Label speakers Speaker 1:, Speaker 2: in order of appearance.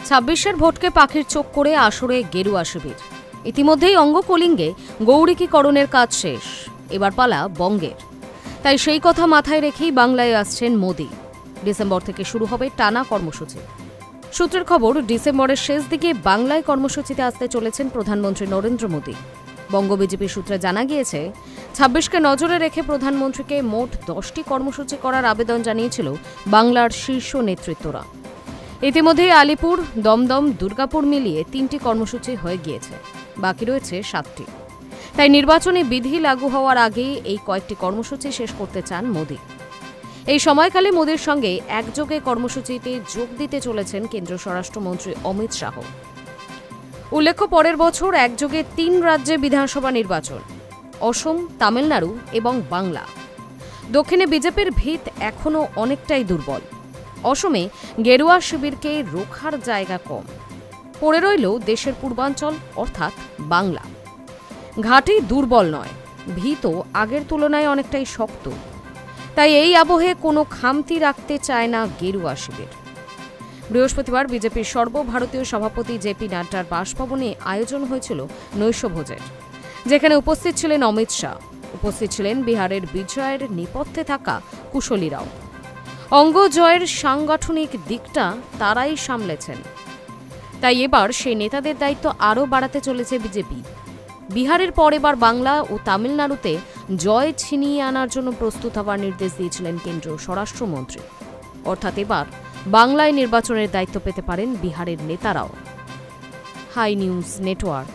Speaker 1: 26-এর ভোটকে পাখির চোখ করে আসরে গেরুয়া শিবির। ইতিমধ্যেই অঙ্গ কলিঙ্গে গৌরিকীকরণের কাজ শেষ, এবার পালা বঙ্গের। তাই সেই কথা মাথায় রেখেই বাংলায় আসছেন মোদি। ডিসেম্বর থেকে শুরু হবে টানা কর্মসূচি। সূত্রের খবর, ডিসেম্বরের শেষ দিকে বাংলায় কর্মসূচিতে আসতে চলেছেন প্রধানমন্ত্রী নরেন্দ্র মোদি। বঙ্গ বিজেপি সূত্রে জানা গিয়েছে, 26কে নজরে রেখে প্রধানমন্ত্রীকে মোট 10টি কর্মসূচি করার আবেদন জানিয়েছিল বাংলার শীর্ষ নেতৃত্বরা। ইতিমধ্যেই আলিপুর, দমদম, দুর্গাপুর মিলিয়ে 3টি কর্মসূচি হয়ে গিয়েছে, বাকি রয়েছে 7টি। তাই নির্বাচনী বিধি লাগু হওয়ার আগেই এই কয়েকটি কর্মসূচি শেষ করতে চান মোদি। এই সময়কালে মোদির সঙ্গে একযোগে কর্মসূচিতে যোগ দিতে চলেছেন কেন্দ্রীয় স্বরাষ্ট্রমন্ত্রী অমিত শাহ। উল্লেখ্য, পরের বছর একযোগে 3 রাজ্যে বিধানসভা নির্বাচন: অসম, তামিলনাড়ু এবং বাংলা। দক্ষিণে বিজেপির ভিত এখনও অনেকটাই দুর্বল। অসমে গেরুয়া শিবিরকে রোখার জায়গা কম, পড়ে রইল দেশের পূর্বাঞ্চল অর্থাৎ বাংলা। ঘাঁটি দুর্বল নয়, ভিতও আগের তুলনায় অনেকটাই শক্ত। তাই এই আবহে কোনো খামতি রাখতে চায় না গেরুয়া শিবির। বৃহস্পতিবার বিজেপির সর্বভারতীয় সভাপতি জেপি নাড্ডার বাসভবনে আয়োজন হয়েছিল নৈশভোজের, যেখানে উপস্থিত ছিলেন অমিত শাহ। উপস্থিত ছিলেন বিহারের বিজয়ের নেপথ্যে থাকা কুশলীরাও। অঙ্গ জয়ের সাংগঠনিক দিকটা তারাই সামলেছেন। তাই এবার সেই নেতাদের দায়িত্ব আরও বাড়াতে চলেছে বিজেপি। বিহারের পর এবার বাংলা ও তামিলনাড়ুতে জয় ছিনিয়ে আনার জন্য প্রস্তুত হওয়ার নির্দেশ দিয়েছিলেন কেন্দ্রীয় স্বরাষ্ট্রমন্ত্রী। অর্থাৎ এবার বাংলায় নির্বাচনের দায়িত্ব পেতে পারেন বিহারের নেতারাও। High news network.